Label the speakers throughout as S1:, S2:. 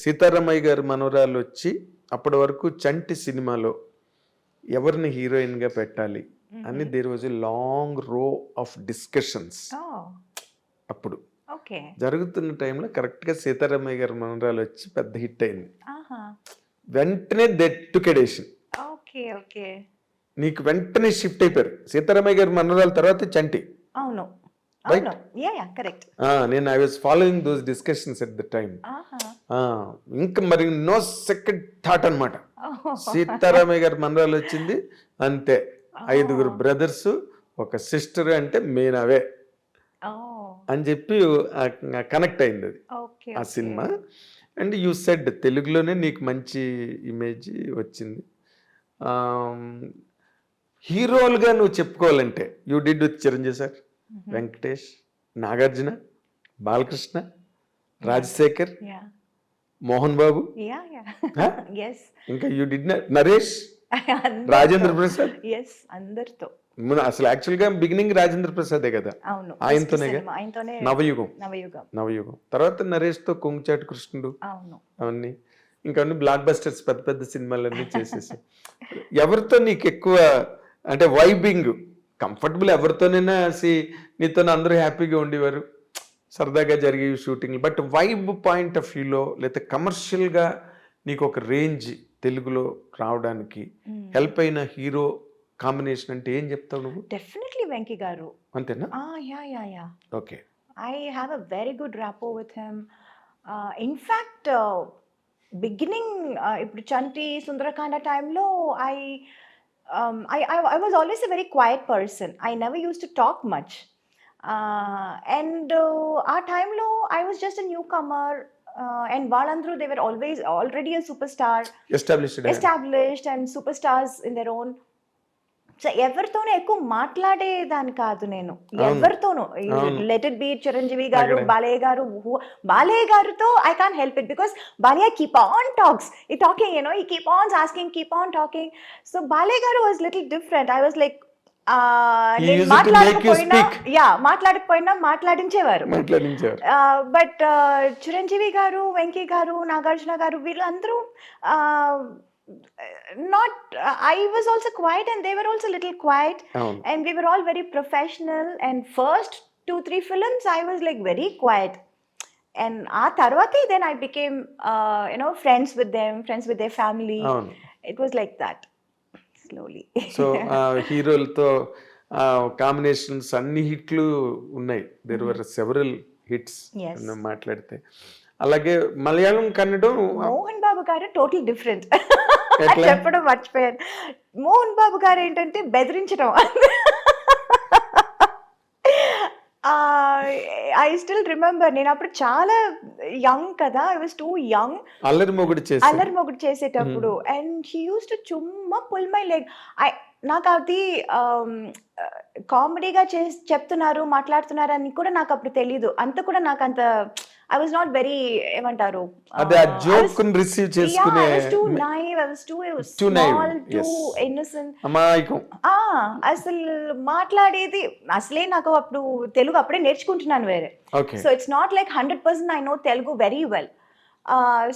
S1: సీతారామయ్య గారి మనవరాలు వచ్చి అప్పటి వరకు చంటి సినిమాలో ఎవరిని హీరోయిన్గా పెట్టాలి అని దేర్ వాజ్ ఎ లాంగ్ రో ఆఫ్ డిస్కషన్స్. అప్పుడు జరుగుతున్న టైంలో కరెక్ట్గా సీతారామయ్య గారి మనవరాలు వచ్చి పెద్ద హిట్ అయింది. వెంటనే దెట్టుకెడేషన్ నీకు వెంటనే షిఫ్ట్ అయిపోయారు. సీతారామయ్య గారి మనవరాల తర్వాత చంటి.
S2: అవును,
S1: నేను I was following those discussions at the time. ఇంకా మరి నో సెకండ్ థాట్ అనమాట. సీతారామయ్య గారి మనరాలు వచ్చింది అంతే, 5 బ్రదర్స్, ఒక సిస్టర్, అంటే మేనవే అని చెప్పి కనెక్ట్ అయింది అది ఆ సినిమా. అండ్ యూ సెడ్ తెలుగులోనే నీకు మంచి ఇమేజ్ వచ్చింది. హీరోలుగా నువ్వు చెప్పుకోవాలంటే you did with Chiranjeevi sir, Venkatesh, Nagarjuna, Balakrishna, Rajasekhar, Mohan Babu, ఇంకా యూ డిడ్ నరేష్, రాజేంద్ర ప్రసాద్.
S2: అందరితో
S1: అసలు యాక్చువల్ గా బిగినింగ్ రాజేంద్ర ప్రసాదే కదా, ఆయనతోనే నవయుగం. తర్వాత నరేష్ తో కొంగుచాటి కృష్ణుడు, అవన్నీ ఇంకా అన్ని బ్లాక్ బస్టర్స్, పెద్ద పెద్ద సినిమాలన్నీ చేసేసి. ఎవరితో నీకు ఎక్కువ అంటే వైబింగ్ కంఫర్టబుల్? ఎవరితోనైనా నీతో అందరూ హ్యాపీగా ఉండేవారు, సరదాగా జరిగే shooting. But vibe point of వ్యూలో లేకపోతే కమర్షియల్గా నీకు ఒక రేంజ్ తెలుగులో రావడానికి హెల్ప్ అయిన హీరో కాంబినేషన్ అంటే ఏం చెప్తావు నువ్వు?
S2: డెఫినెట్లీ వెంకీ గారు.
S1: అంతేనా?
S2: Okay, I have a very good rapport with him. In fact beginning ఇప్పుడు చంటి, సుందరకాండ టైంలో I was always a very quiet person. I never used to talk much. And our time lo, I was just a newcomer. And Valandru, they were already a superstar. Established and superstars in their own. So ఎవరితోనూ ఎక్కువ మాట్లాడేదాన్ని కాదు నేను, ఎవరితోనూ. Let it be Chiranjeevi garu, Balayya గారితో I can help it because Balayya keep on talking, he keep on asking, keep on talking. So Balayya garu was little different. I was like మాట్లాడకపోయినా మాట్లాడించేవారు. But Chiranjeevi గారు, వెంకీ గారు, నాగార్జున గారు, వీళ్ళందరూ I was also quiet and they were also little quiet. And we were all very professional, and first 2-3 films I was like very quiet, and tarvati then I became friends with them, friends with their family. It was like that slowly.
S1: So హీరోలతో combinations అన్ని హిట్లు ఉన్నాయి. there were several hits మాట్లాడితే. అలాగే మలయాళం, కన్నడం,
S2: మోహన్ బాబు గారు total different. చెప్పడం మర్చిపోయాను. మోహన్ బాబు గారు ఏంటంటే బెదిరించడం. ఐ స్టిల్ రిమెంబర్, నేను అప్పుడు చాలా యంగ్ కదా, I was too young.
S1: Allari
S2: Mogudu చేసేటప్పుడు అండ్ హీ యూస్ టు చుమ్మా పుల్ మై లెగ్. నాకు అది కామెడీగా చెప్తున్నారు, మాట్లాడుతున్నారు అని కూడా నాకు అప్పుడు తెలీదు. అంత కూడా నాకు అంత I was not very ఏమంటారు, అసలు మాట్లాడేది అసలే నాకు అప్పుడు తెలుగు అప్పుడే నేర్చుకుంటున్నాను వేరే. So it's not like 100% I know Telugu very well.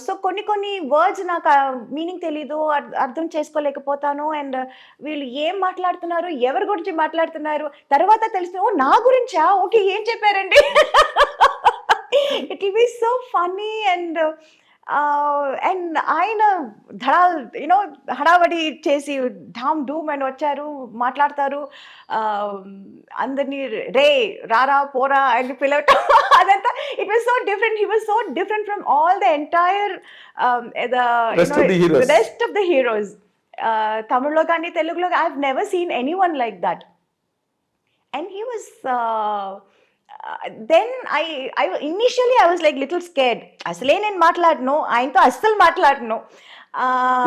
S2: So కొన్ని వర్డ్స్ నాకు మీనింగ్ తెలీదు, అర్థం చేసుకోలేకపోతాను. అండ్ వీళ్ళు ఏం మాట్లాడుతున్నారు, ఎవరి గురించి మాట్లాడుతున్నారు తర్వాత తెలుస్తుంది, ఓ నా గురించా, ఓకే ఏం చెప్పారండి. It will be so funny and ఆయన హడావడి చేసి ఢామ్ డూమ్ అని వచ్చారు, మాట్లాడతారు, అందరినీ రే రారా పోరా అని పిలవటం, అదంతా. It was so different. He was so different from all the entire rest of the heroes. తమిళ్లో కానీ తెలుగులో I have never seen anyone like that. And he was then I initially I was like little scared. అసలే నేను మాట్లాడను, ఆయనతో అస్సలు మాట్లాడను.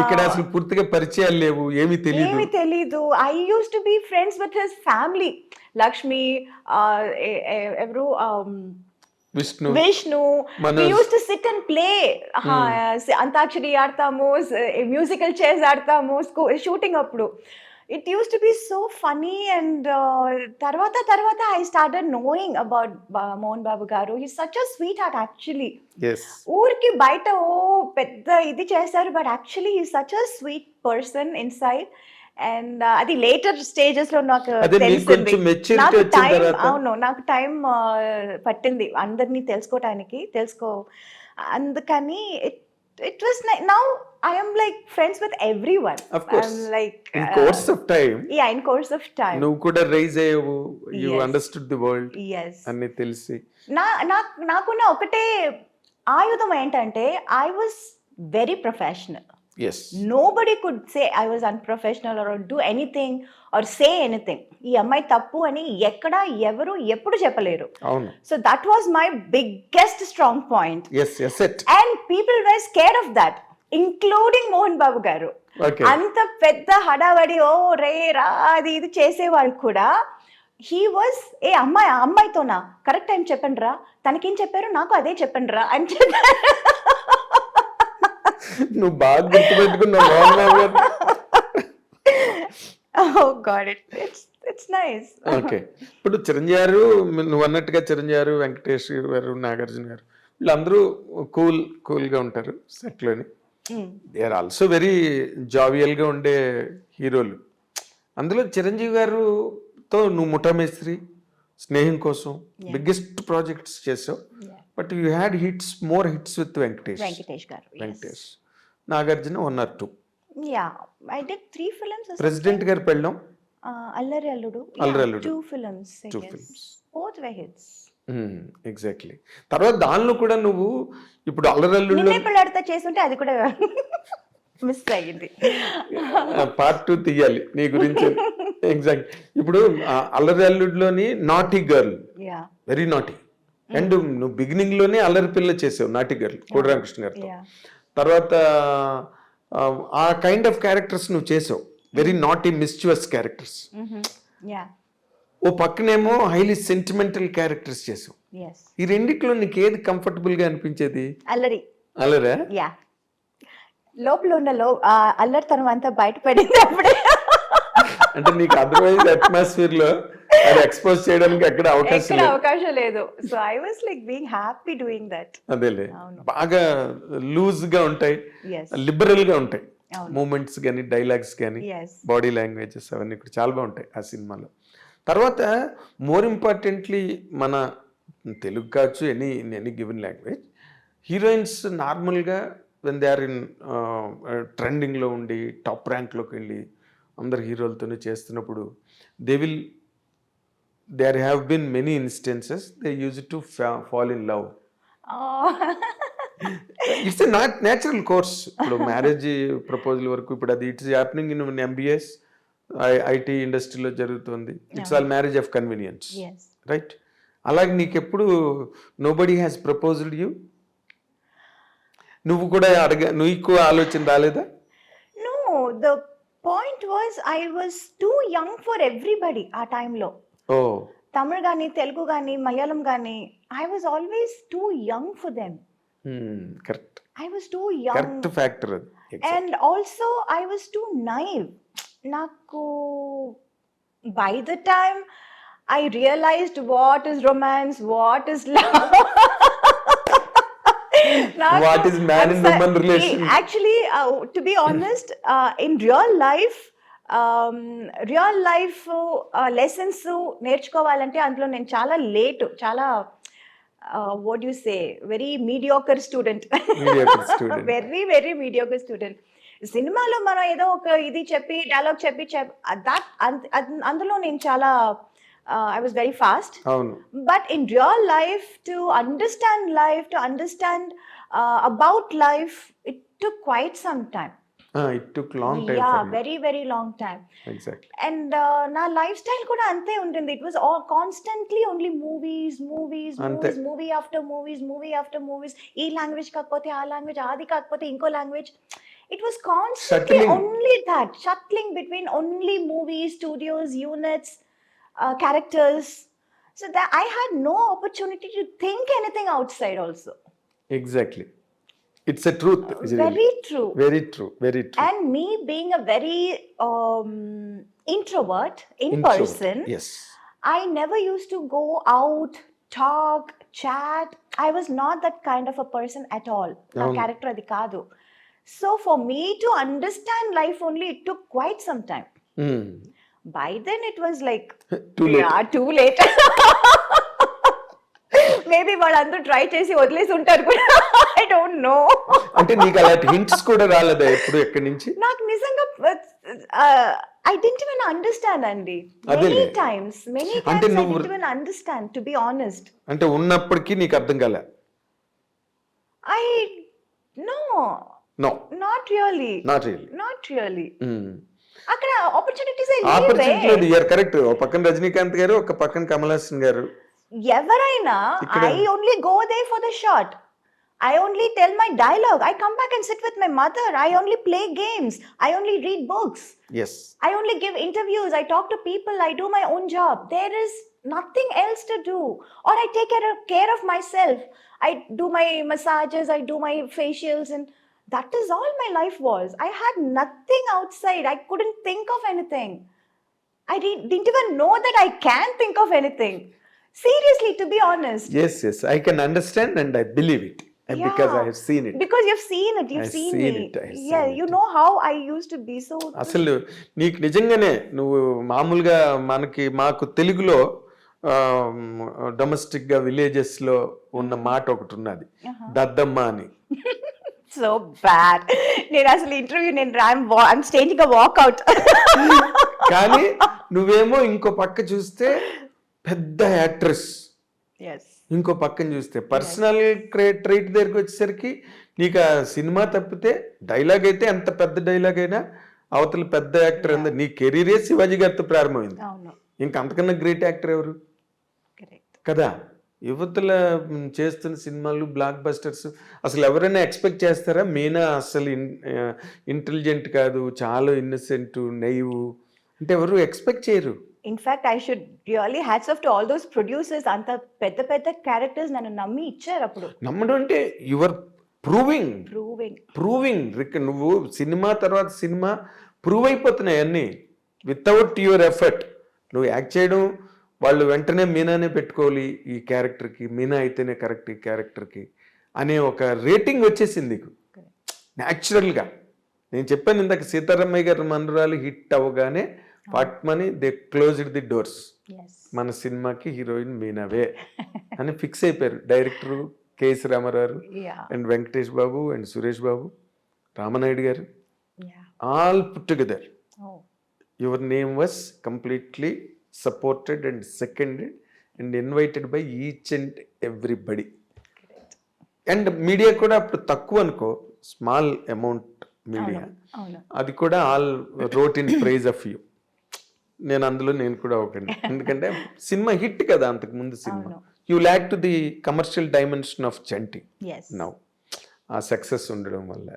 S1: ఇక్కడ అసలు పూర్తిగా పరిచయాలు లేవు, ఏమీ
S2: తెలీదు. I used to be friends with his family. Lakshmi, ఎవరు, Vishnu. We used to sit and play. Antakshari ఆడతాము, మ్యూజికల్ చైర్స్ ఆడతాము షూటింగ్ అప్పుడు. it used to be so funny, and tarvata I started knowing about Mohan Babu garu. He's such a sweetheart actually.
S1: Yes
S2: ఊరికి బయట ఓ పెద్ద ఇది చేశారు, but actually he such a sweet person inside. And అది later stages లో నాకు
S1: అదే మీకు
S2: తెలిసింది.
S1: కొంచెం మెచ్యూరిటీ
S2: నాకు
S1: వచ్చిన
S2: టైం,
S1: తర్వాత
S2: అవును, నాకు టైం పట్టింది అందరినీ తెలుసుకోవటానికి, అందుకని it was now I am like friends with everyone.
S1: Of course.
S2: I'm like
S1: in course of time
S2: yeah, in course of time.
S1: నువ్వు కూడా రైజ్ అయ్యావు, you
S2: Yes.
S1: Understood the world
S2: Yes.
S1: అన్ని తెలిసి.
S2: నాకున్న ఒకటే ఆయుధం ఏంటంటే I was very professional.
S1: Yes
S2: Nobody could say I was unprofessional or do anything or say anything. ఈ అమ్మాయి తప్పు అని ఎక్కడ ఎవరు ఎప్పుడు చెప్పలేరు.
S1: అవును.
S2: So that was my biggest strong point.
S1: Yes yes it
S2: And people were scared of that, including Mohan Babu garu.
S1: Okay.
S2: అంత పెద్ద హడావడి ఓ రే రా అది ఇది చేసేవాళ్ళు కూడా హీ వాజ్ ఏ అమ్మాయితోనా కరెక్ట్ టైం చెప్పండి రా, తనకేం చెప్పారు నాకు అదే చెప్పండి రా అని చెప్పారు.
S1: నువ్వు బాగా గుర్తుపెట్టుకున్నావు మోహన్ బాబు గారు.
S2: Oh God, it's nice.
S1: Okay. ఇప్పుడు చిరంజీవి గారు, నువ్వు అన్నట్టుగా చిరంజీవి గారు, వెంకటేష్ గారు, నాగార్జున గారు వీళ్ళందరూ కూల్గా ఉంటారు సెట్లోని. దే ఆర్ ఆల్సో వెరీ జావియల్గా ఉండే హీరోలు. అందులో చిరంజీవి గారుతో నువ్వు ముఠామేస్త్రి, స్నేహం కోసం బిగ్గెస్ట్ ప్రాజెక్ట్స్ చేసావు.
S2: Yeah.
S1: But you had more hits with Venkatesh.
S2: Venkatesh garu.
S1: Venkatesh, Nagarjuna 1 or 2.
S2: Yeah, I did 3 films.
S1: President garu Pellam,
S2: అల్లరి అల్లుడు.
S1: అల్లరి అల్లుడు.
S2: 2 films. I
S1: 2
S2: guess.
S1: films.
S2: Both were hits.
S1: Exactly. తర్వాత దానిలో కూడా నువ్వు ఇప్పుడు అల్లరల్లుల్లో
S2: నిన్నే పెళ్ళాడితే చేస్తుంటే అది కూడా మిస్ అయ్యింది.
S1: పార్ట్ 2 తీయాలి నీ గురించి. ఎగ్జాక్ట్. ఇప్పుడు అల్లరల్లుడిలోని naughty girl,
S2: yeah
S1: very naughty. And నువ్వు బిగినింగ్ లోనే అల్లరి పిల్ల చేసావు, నాటీ గర్ల్, కోడి రామకృష్ణ గారితో.
S2: యా
S1: తర్వాత ఆ కైండ్ ఆఫ్ క్యారెక్టర్స్ నువ్వు చేసావు, very naughty mischievous characters.
S2: Yeah
S1: ఓ పక్కనేమో హైలీ సెంటిమెంటల్ క్యారెక్టర్స్ చేసావు.
S2: ఎస్.
S1: ఈ రెండిట్లో నీకు ఏది కంఫర్టబుల్ గా అనిపించేది?
S2: అల్లరి.
S1: అల్లరా?
S2: యా, లోపల ఉన్న అల్లరితనం అంతా బయటపడింది అప్పుడే.
S1: అంటే నీకు అదర్వైజ్ అట్మాస్ఫియర్ లో అది ఎక్స్పోజ్ చేయడానికి అక్కడ
S2: అవకాశం లేదు. So I was like being happy doing that.
S1: అదేలే, బాగా లూజ్ గా ఉంటాయి, లిబరల్ గా ఉంటాయి మూమెంట్స్ కానీ, డైలాగ్స్ కానీ, బాడీ లాంగ్వేజెస్ అవన్నీ కూడా చాలా బాగుంటాయి ఆ సినిమాలో. తర్వాత మోర్ ఇంపార్టెంట్లీ మన తెలుగు కావచ్చు, ఎనీ గివెన్ లాంగ్వేజ్, హీరోయిన్స్ నార్మల్గా వెన్ దే ఆర్ ఇన్ ట్రెండింగ్లో ఉండి టాప్ ర్యాంక్లోకి వెళ్ళి అందరు హీరోలతోనే చేస్తున్నప్పుడు there have been many instances they used to fall in love. It's a natural course. ఇప్పుడు మ్యారేజ్ ప్రపోజల్ వరకు ఇప్పుడు అది it's happening in MBS IT ఇండస్ట్రీలో జరుగుతుంది. It's all marriage of convenience, right? అలాగే నీకు ఎప్పుడు నోబడీ హ్యాస్ ప్రపోజ్డ్ యూ? నువ్వు కూడా నీకు ఆలోచన రాలేదా?
S2: No, the point was I was too young for everybody ఆ టైంలో. తమిళ్ కానీ, తెలుగు కానీ, మలయాళం కానీ, I was always too young for them.
S1: Correct.
S2: I was too young.
S1: Correct factor అది.
S2: And also I was too naive. నాకు by the time I realised what is romance, what is love,
S1: what is man and woman relation.
S2: Actually, to be honest, in real life lessons నేర్చుకోవాలంటే అందులో నేను చాలా late, చాలా what you say very mediocre student, very very mediocre student. సినిమాలో మనం ఏదో ఒక ఇది చెప్పి డైలాగ్ చెప్పి అందులో నేను చాలా I was very fast. But in real life, to understand about life, it took quite some time.
S1: It took long time.
S2: Yeah, very very long time.
S1: Exactly.
S2: And na lifestyle kuda ante untindi. It was all constantly only movies, movie after movies. Ee language kakapothe aa language, adi kakapothe inko language. It was constantly only that, shuttling between only movies, studios, units, characters. So that I had no opportunity to think anything outside also.
S1: Exactly. It's a truth.
S2: Very true.
S1: Very true. Very true.
S2: And me being a very introvert in
S1: Introvert.
S2: person.
S1: Yes.
S2: I never used to go out, talk, chat. I was not that kind of a person at all. Na
S1: అవును.
S2: character adi kaadu. So for me to understand life only, it took quite some time. By then it was like,
S1: Too late.
S2: yeah, too late. Maybe వాళ్ళందరూ try చేసి వదిలేసి ఉంటారు కూడా. I don't know.
S1: అంటే నీకు అలాంటి hints కూడా రాలేదా ఎప్పుడు ఎక్కడి నుంచి?
S2: నాకు నిజంగా ఐ డెంట్ ఈవెన్ అండర్స్టాండ్ అండి.
S1: అదేలే.
S2: మెనీ టైమ్స్
S1: అంటే
S2: ఐ
S1: నువ్వు-
S2: didn't even understand, to be honest.
S1: అంటే ఉన్నప్పటికీ నీకు అర్థం కాలే?
S2: I know,
S1: no,
S2: not really,
S1: not really.
S2: Not really. అక్కడ ఆపర్చునిటీస్
S1: ఆపర్చునిటీ లేదు. You're correct. ఒక పక్కన రజనీకాంత్ గారు, ఒక పక్కన కమల్ హాసన్ గారు.
S2: ఎవరైనా
S1: ఇక్కడ-
S2: I only go they for the shot. I only tell my dialogue. I come back and sit with my mother. I only play games. I only read books.
S1: Yes.
S2: I only give interviews. I talk to people. I do my own job. There is nothing else to do. Or I take care of myself. I do my massages. I do my facials. And that is all my life was. I had nothing outside. I couldn't think of anything. I didn't even know that I can think of anything. Seriously, to be honest.
S1: Yes, yes. I can understand and I believe it. And because I have seen it.
S2: Because you've seen it. You've
S1: I've
S2: seen
S1: seen
S2: me.
S1: it, I've
S2: Yeah,
S1: seen
S2: you
S1: it.
S2: know how I used to be. So
S1: అసలు నీకు నిజంగానే నువ్వు మామూలుగా మాకు తెలుగులో domestic గా villages లో ఉన్న మాట ఒకటి ఉన్నది, దద్దమ్మ అని.
S2: so bad. నేను అసలు interview I'm staging a walkout.
S1: కానీ నువ్వేమో ఇంకో పక్క చూస్తే పెద్ద యాక్ట్రెస్,
S2: Yes.
S1: ఇంకో పక్కన చూస్తే పర్సనల్ ట్రైట్ దగ్గరికి వచ్చేసరికి నీకు ఆ సినిమా తప్పితే డైలాగ్ అయితే ఎంత పెద్ద డైలాగ్ అయినా అవతల పెద్ద యాక్టర్ అంద నీ కెరీరే శివాజీ గారితో ప్రారంభమైంది.
S2: అవును.
S1: ఇంకా అంతకన్నా గ్రేట్ యాక్టర్ ఎవరు?
S2: Correct.
S1: కదా. యువతల చేస్తున్న సినిమాలు బ్లాక్ బస్టర్స్ అసలు ఎవరైనా ఎక్స్పెక్ట్ చేస్తారా? మీనా అసలు ఇంటెలిజెంట్ కాదు, చాలా ఇన్నసెంట్, నైవ్ అంటే ఎవరు ఎక్స్పెక్ట్ చేయరు.
S2: In fact, I should really hats off to all those producers. అంత పెద్ద పెద్ద క్యారెక్టర్స్ నన్ను నమ్మి ఇచ్చారు అప్పుడు.
S1: నమ్మడం అంటే యువర్ ప్రూవింగ్. నువ్వు సినిమా తర్వాత సినిమా ప్రూవ్ అయిపోతున్నాయి అన్నీ వితౌట్ యువర్ ఎఫర్ట్. నువ్వు యాక్ట్ చేయడం, వాళ్ళు వెంటనే మీనానే పెట్టుకోవాలి ఈ క్యారెక్టర్కి, మీనా అయితేనే కరెక్ట్ ఈ క్యారెక్టర్కి అనే ఒక రేటింగ్ వచ్చేసింది నీకు న్యాచురల్గా. నేను చెప్పాను ఇందాక, సీతారామయ్య గారి మనరాలు హిట్ అవ్వగానే పట్మని they closed the doors.
S2: Yes.
S1: మన సినిమాకి హీరోయిన్ మీనావే అని ఫిక్స్ అయిపోయారు director K S Rama Rao
S2: Yeah.
S1: And Venkatesh Babu and Suresh Babu, Rama Naidu garu,
S2: Yeah.
S1: All put together.
S2: Oh.
S1: Your name was completely supported and seconded and invited by each and everybody. And media కూడా అప్పుడు తక్కువ అనుకో, small amount media,
S2: అవును.
S1: అది కూడా all wrote in praise of you. నేను కూడా ఒకటి, ఎందుకంటే సినిమా హిట్ కదా అంతకు ముందు సినిమా.
S2: అవును.
S1: You lakh to the commercial dimension of Chanti
S2: Yes.
S1: Now. ఆ సక్సెస్ ఉండడం వల్ల